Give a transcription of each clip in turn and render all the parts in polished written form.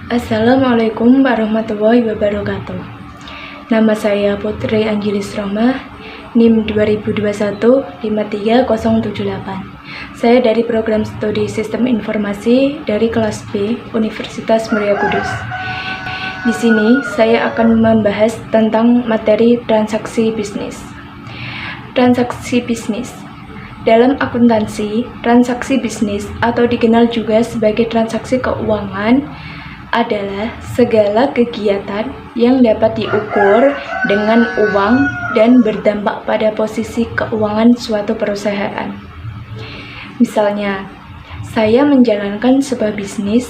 Assalamualaikum warahmatullahi wabarakatuh. Nama saya Putri Angelis Roma, NIM 2021-53078. Saya dari program studi Sistem Informasi dari kelas B Universitas Muria Kudus. Di sini saya akan membahas tentang materi transaksi bisnis. Transaksi bisnis. Dalam akuntansi, transaksi bisnis atau dikenal juga sebagai transaksi keuangan adalah segala kegiatan yang dapat diukur dengan uang dan berdampak pada posisi keuangan suatu perusahaan. Misalnya, saya menjalankan sebuah bisnis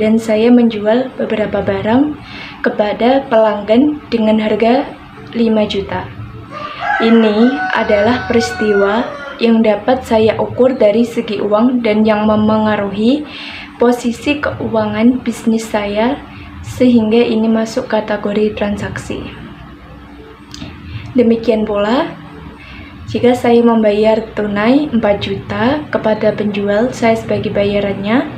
dan saya menjual beberapa barang kepada pelanggan dengan harga 5 juta. Ini adalah peristiwa yang dapat saya ukur dari segi uang dan yang memengaruhi posisi keuangan bisnis saya sehingga ini masuk kategori transaksi. Demikian pula, jika saya membayar tunai 4 juta kepada penjual saya sebagai bayarannya,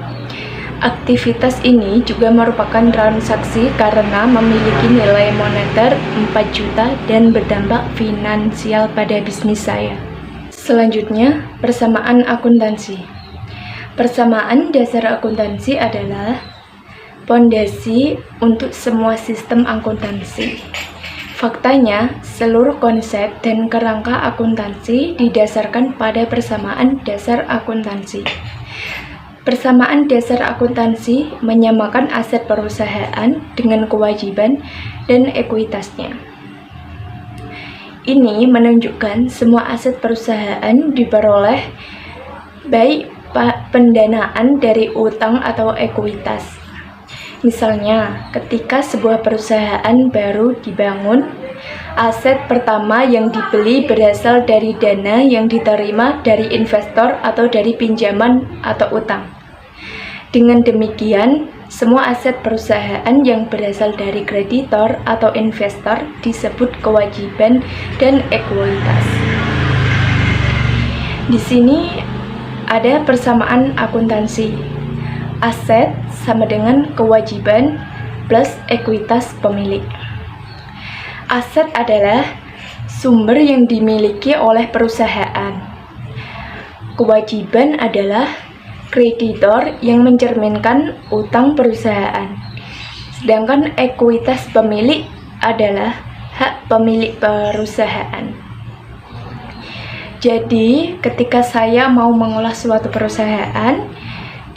aktivitas ini juga merupakan transaksi karena memiliki nilai moneter 4 juta dan berdampak finansial pada bisnis saya. Selanjutnya, persamaan akuntansi. Persamaan dasar akuntansi adalah pondasi untuk semua sistem akuntansi. Faktanya, seluruh konsep dan kerangka akuntansi didasarkan pada persamaan dasar akuntansi. Persamaan dasar akuntansi menyamakan aset perusahaan dengan kewajiban dan ekuitasnya. Ini menunjukkan semua aset perusahaan diperoleh baik pendanaan dari utang atau ekuitas. Misalnya, ketika sebuah perusahaan baru dibangun, aset pertama yang dibeli berasal dari dana yang diterima dari investor atau dari pinjaman atau utang. Dengan demikian, semua aset perusahaan yang berasal dari kreditor atau investor disebut kewajiban dan ekuitas. Di sini ada persamaan akuntansi. Aset sama dengan kewajiban plus ekuitas pemilik. Aset adalah sumber yang dimiliki oleh perusahaan. Kewajiban adalah kreditor yang mencerminkan utang perusahaan. Sedangkan ekuitas pemilik adalah hak pemilik perusahaan. Jadi, ketika saya mau mengolah suatu perusahaan,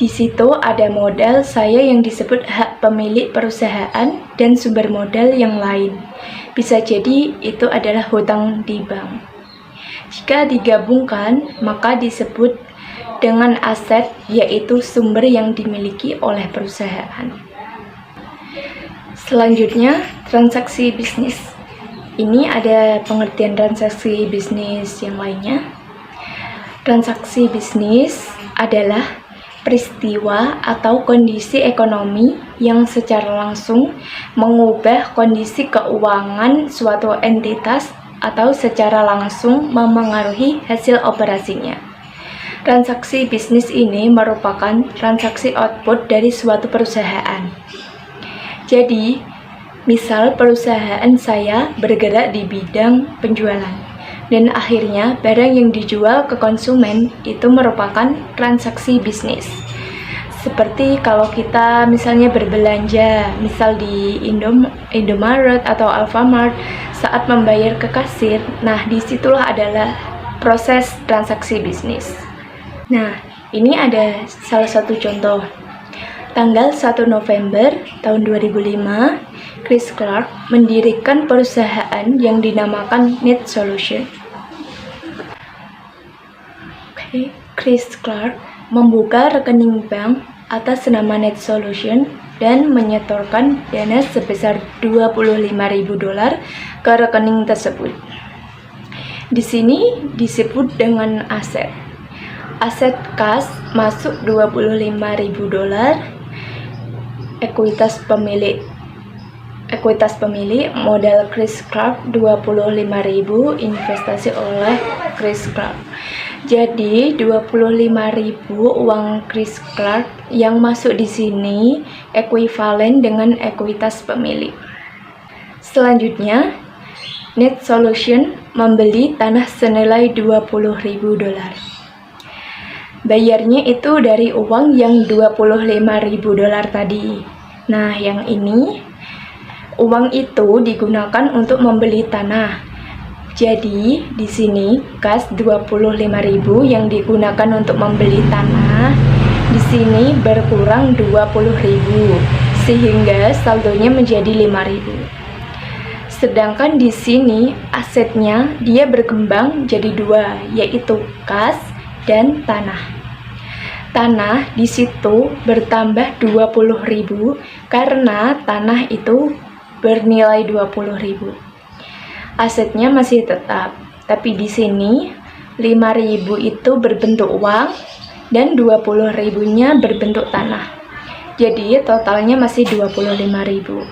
di situ ada modal saya yang disebut hak pemilik perusahaan dan sumber modal yang lain. Bisa jadi itu adalah hutang di bank. Jika digabungkan, maka disebut dengan aset, yaitu sumber yang dimiliki oleh perusahaan. Selanjutnya, transaksi bisnis. Ini ada pengertian transaksi bisnis yang lainnya. Transaksi bisnis adalah peristiwa atau kondisi ekonomi yang secara langsung mengubah kondisi keuangan suatu entitas atau secara langsung memengaruhi hasil operasinya. Transaksi bisnis ini merupakan transaksi output dari suatu perusahaan. Jadi, misal perusahaan saya bergerak di bidang penjualan, dan akhirnya barang yang dijual ke konsumen itu merupakan transaksi bisnis. Seperti kalau kita misalnya berbelanja, misal di Indomaret atau Alfamart, saat membayar ke kasir, nah disitulah adalah proses transaksi bisnis. Nah, ini ada salah satu contoh. Tanggal 1 November tahun 2005, Chris Clark mendirikan perusahaan yang dinamakan Net Solution. Chris Clark membuka rekening bank atas nama Net Solution dan menyetorkan dana sebesar $25.000 ke rekening tersebut. Di sini disebut dengan aset. Aset kas masuk $25.000, ekuitas pemilik modal Chris Clark $25.000, investasi oleh Chris Clark. Jadi 25.000 uang Chris Clark yang masuk di sini ekuivalen dengan ekuitas pemilik. Selanjutnya, Net Solution membeli tanah senilai $20.000. Bayarnya itu dari uang yang $25.000 tadi. Nah, yang ini uang itu digunakan untuk membeli tanah. Jadi, di sini kas 25.000 yang digunakan untuk membeli tanah di sini berkurang 20.000 sehingga saldonya menjadi 5.000. Sedangkan di sini asetnya dia berkembang jadi dua, yaitu kas dan tanah. Tanah di situ bertambah 20.000 karena tanah itu bernilai 20.000. Asetnya masih tetap, tapi di sini 5.000 itu berbentuk uang dan 20.000-nya berbentuk tanah. Jadi totalnya masih 25.000.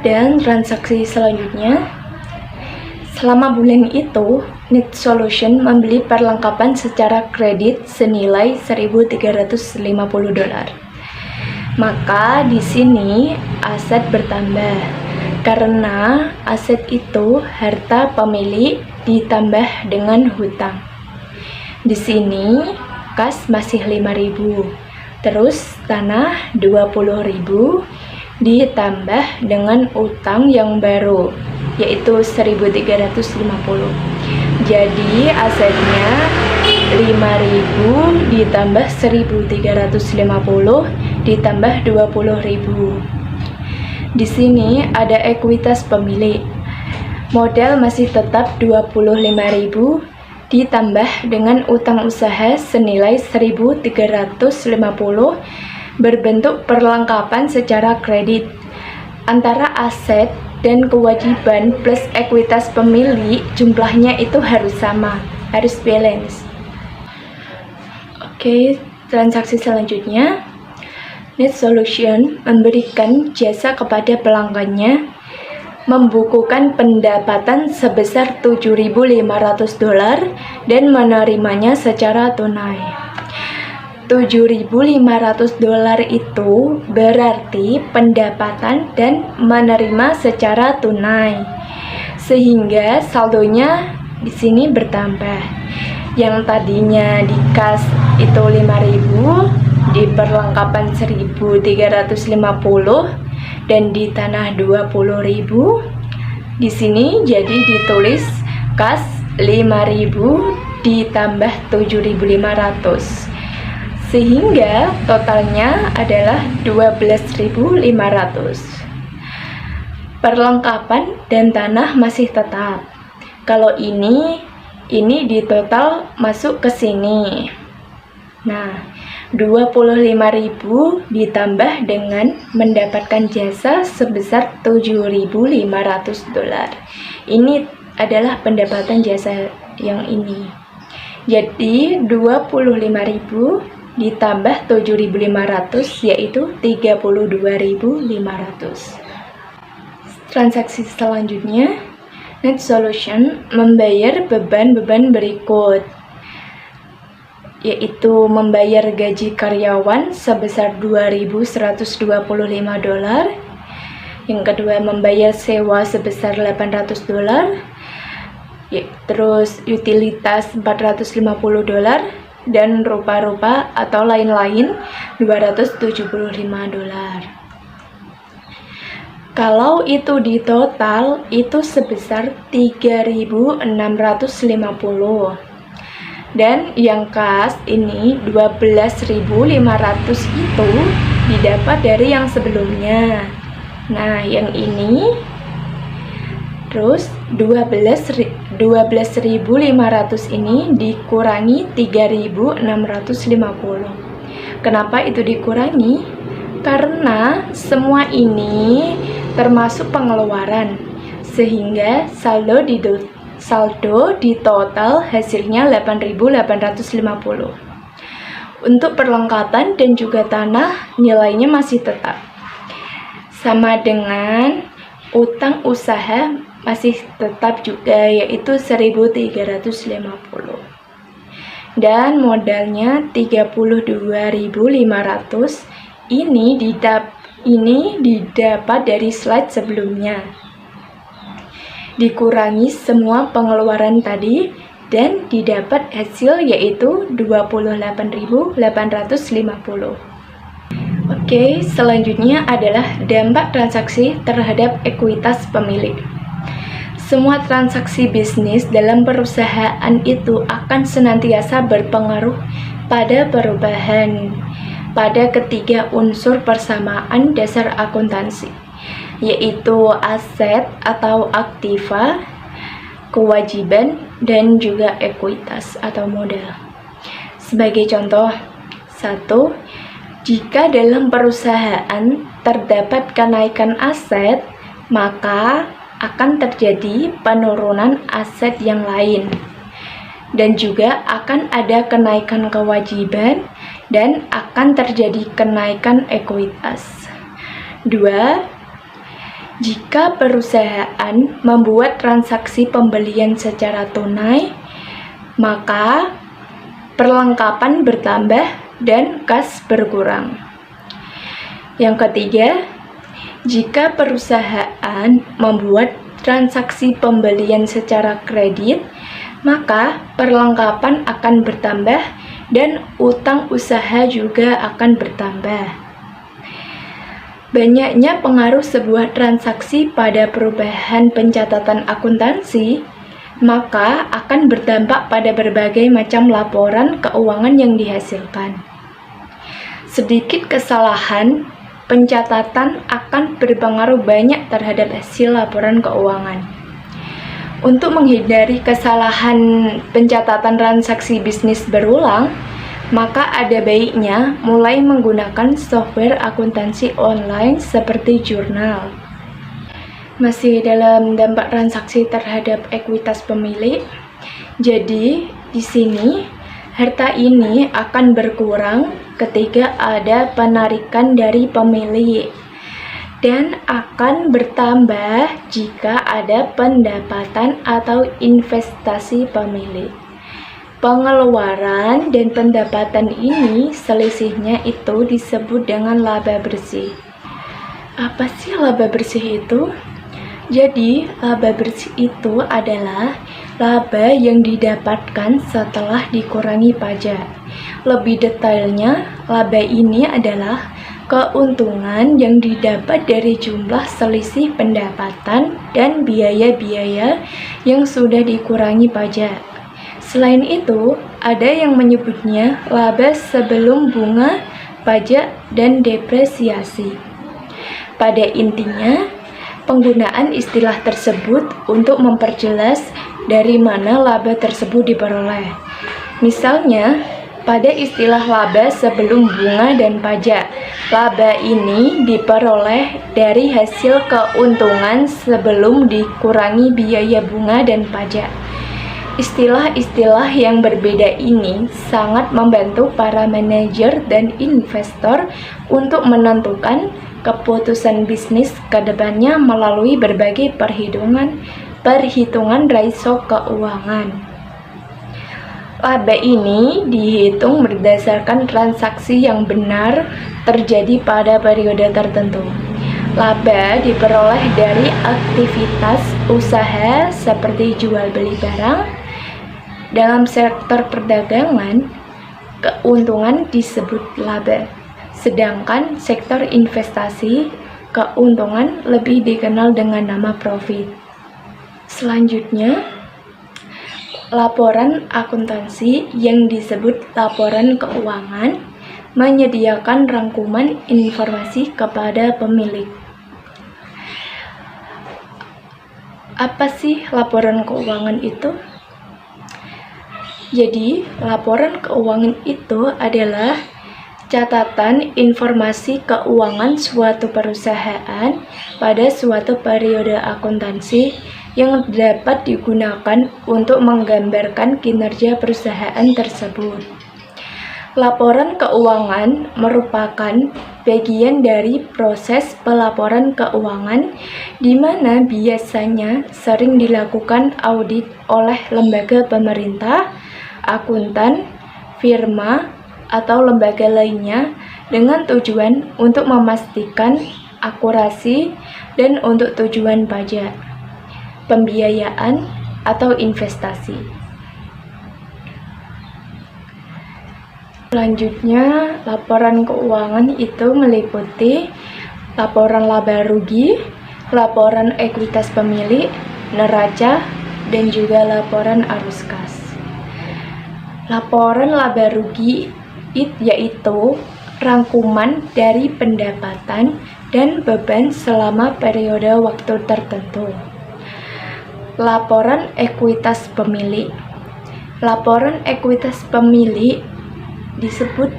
Dan transaksi selanjutnya, selama bulan itu Net Solution membeli perlengkapan secara kredit senilai $1.350. Maka di sini aset bertambah karena aset itu harta pemilik ditambah dengan hutang. Di sini kas masih 5.000, terus tanah 20.000 ditambah dengan utang yang baru yaitu 1.350. Jadi asetnya 5.000 ditambah 1.350 ditambah 20.000. Di sini ada ekuitas pemilik. Modal masih tetap 25.000 ditambah dengan utang usaha senilai 1.350 berbentuk perlengkapan secara kredit. Antara aset dan kewajiban plus ekuitas pemilik jumlahnya itu harus sama, harus balance. Oke, transaksi selanjutnya, Net Solution memberikan jasa kepada pelanggannya membukukan pendapatan sebesar $7.500 dan menerimanya secara tunai. $7.500 itu berarti pendapatan dan menerima secara tunai, sehingga saldonya di sini bertambah. Yang tadinya di kas itu 5.000, di perlengkapan 1.350 dan di tanah 20.000. Di sini jadi ditulis kas 5.000 ditambah 7.500 sehingga totalnya adalah 12.500. Perlengkapan dan tanah masih tetap. Kalau ini di total masuk ke sini. Nah, 25.000 ditambah dengan mendapatkan jasa sebesar $7.500. Ini adalah pendapatan jasa yang ini. Jadi 25.000 ditambah 7.500 yaitu 32.500. Transaksi selanjutnya, Net Solution membayar beban-beban berikut, yaitu membayar gaji karyawan sebesar $2.125. Yang kedua, membayar sewa sebesar $800. Terus utilitas $450 dan rupa-rupa atau lain-lain $275. Kalau itu di total itu sebesar 3.650. Dan yang kas ini 12.500 itu didapat dari yang sebelumnya. Nah, yang ini terus 12.500 ini dikurangi 3.650. Kenapa itu dikurangi? Karena semua ini termasuk pengeluaran, sehingga saldo di total hasilnya 8.850. Untuk perlengkapan dan juga tanah nilainya masih tetap. Sama dengan utang usaha masih tetap juga, yaitu 1.350. dan modalnya 32.500. Ini didapat dari slide sebelumnya. Dikurangi semua pengeluaran tadi dan didapat hasil yaitu 28.850. Oke, selanjutnya adalah dampak transaksi terhadap ekuitas pemilik. Semua transaksi bisnis dalam perusahaan itu akan senantiasa berpengaruh pada perubahan pada ketiga unsur persamaan dasar akuntansi, yaitu aset atau aktiva, kewajiban, dan juga ekuitas atau modal. Sebagai contoh, 1. Jika dalam perusahaan terdapat kenaikan aset, maka akan terjadi penurunan aset yang lain. Dan juga akan ada kenaikan kewajiban dan akan terjadi kenaikan ekuitas. 2. Jika perusahaan membuat transaksi pembelian secara tunai, maka perlengkapan bertambah dan kas berkurang. Yang ketiga, jika perusahaan membuat transaksi pembelian secara kredit, maka perlengkapan akan bertambah dan utang usaha juga akan bertambah. Banyaknya pengaruh sebuah transaksi pada perubahan pencatatan akuntansi, maka akan berdampak pada berbagai macam laporan keuangan yang dihasilkan. Sedikit kesalahan pencatatan akan berpengaruh banyak terhadap hasil laporan keuangan. Untuk menghindari kesalahan pencatatan transaksi bisnis berulang, maka ada baiknya mulai menggunakan software akuntansi online seperti jurnal. Masih dalam dampak transaksi terhadap ekuitas pemilik, jadi di sini harta ini akan berkurang ketika ada penarikan dari pemilik dan akan bertambah jika ada pendapatan atau investasi pemilik. Pengeluaran dan pendapatan ini selisihnya itu disebut dengan laba bersih. Apa sih laba bersih itu? Jadi, laba bersih itu adalah laba yang didapatkan setelah dikurangi pajak. Lebih detailnya, laba ini adalah keuntungan yang didapat dari jumlah selisih pendapatan dan biaya-biaya yang sudah dikurangi pajak. Selain itu, ada yang menyebutnya laba sebelum bunga, pajak, dan depresiasi. Pada intinya, penggunaan istilah tersebut untuk memperjelas dari mana laba tersebut diperoleh. Misalnya, pada istilah laba sebelum bunga dan pajak, laba ini diperoleh dari hasil keuntungan sebelum dikurangi biaya bunga dan pajak. Istilah-istilah yang berbeda ini sangat membantu para manajer dan investor untuk menentukan keputusan bisnis ke depannya melalui berbagai perhitungan ratio keuangan. Laba ini dihitung berdasarkan transaksi yang benar terjadi pada periode tertentu. Laba diperoleh dari aktivitas usaha seperti jual beli barang. Dalam sektor perdagangan, keuntungan disebut laba. Sedangkan sektor investasi, keuntungan lebih dikenal dengan nama profit. Selanjutnya, laporan akuntansi yang disebut laporan keuangan menyediakan rangkuman informasi kepada pemilik. Apa sih laporan keuangan itu? Jadi, laporan keuangan itu adalah catatan informasi keuangan suatu perusahaan pada suatu periode akuntansi yang dapat digunakan untuk menggambarkan kinerja perusahaan tersebut. Laporan keuangan merupakan bagian dari proses pelaporan keuangan di mana biasanya sering dilakukan audit oleh lembaga pemerintah, akuntan, firma, atau lembaga lainnya dengan tujuan untuk memastikan akurasi dan untuk tujuan pajak, pembiayaan, atau investasi. Selanjutnya, laporan keuangan itu meliputi laporan laba rugi, laporan ekuitas pemilik, neraca, dan juga laporan arus kas. Laporan laba rugi yaitu rangkuman dari pendapatan dan beban selama periode waktu tertentu. Laporan ekuitas pemilik. Laporan ekuitas pemilik disebut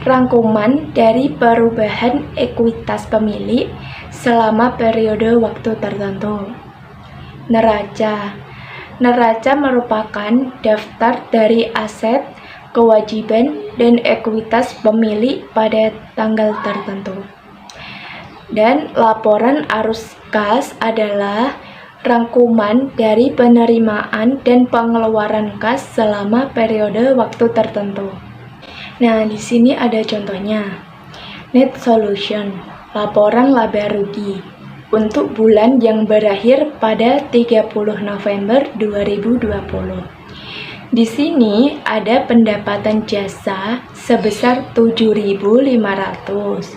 rangkuman dari perubahan ekuitas pemilik selama periode waktu tertentu. Neraca. Neraca merupakan daftar dari aset, kewajiban, dan ekuitas pemilik pada tanggal tertentu. Dan laporan arus kas adalah rangkuman dari penerimaan dan pengeluaran kas selama periode waktu tertentu. Nah, di sini ada contohnya. Net solution, laporan laba rugi untuk bulan yang berakhir pada 30 November 2020. Di sini ada pendapatan jasa sebesar 7.500.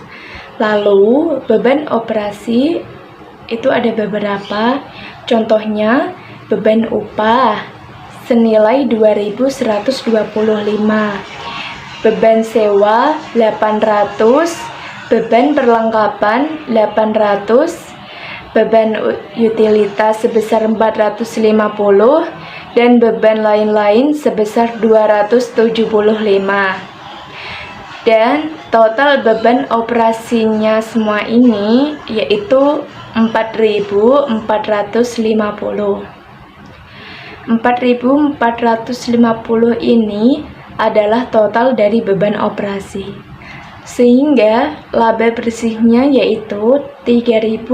Lalu beban operasi itu ada beberapa. Contohnya beban upah senilai 2.125. Beban sewa 800, beban perlengkapan 800, beban utilitas sebesar 450, dan beban lain-lain sebesar 275. Dan total beban operasinya semua ini yaitu 4.450. 4.450 ini adalah total dari beban operasi. Sehingga laba bersihnya yaitu 3.050.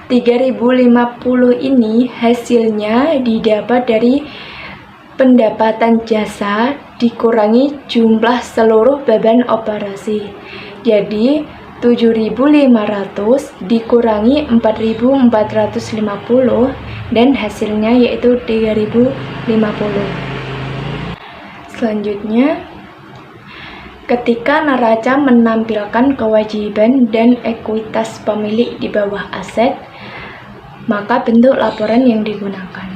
3.050 ini hasilnya didapat dari pendapatan jasa dikurangi jumlah seluruh beban operasi. Jadi 7.500 dikurangi 4.450 dan hasilnya yaitu 3.050. Selanjutnya, ketika neraca menampilkan kewajiban dan ekuitas pemilik di bawah aset, maka bentuk laporan yang digunakan.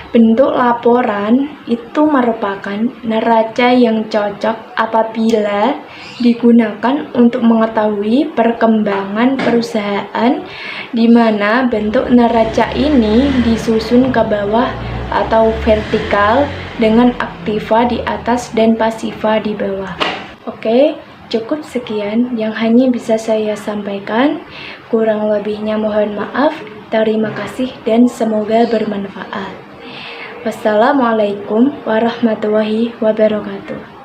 Bentuk laporan itu merupakan neraca yang cocok apabila digunakan untuk mengetahui perkembangan perusahaan, di mana bentuk neraca ini disusun ke bawah atau vertikal dengan aktiva di atas dan pasiva di bawah. Oke, cukup sekian yang hanya bisa saya sampaikan. Kurang lebihnya mohon maaf. Terima kasih dan semoga bermanfaat. Wassalamualaikum warahmatullahi wabarakatuh.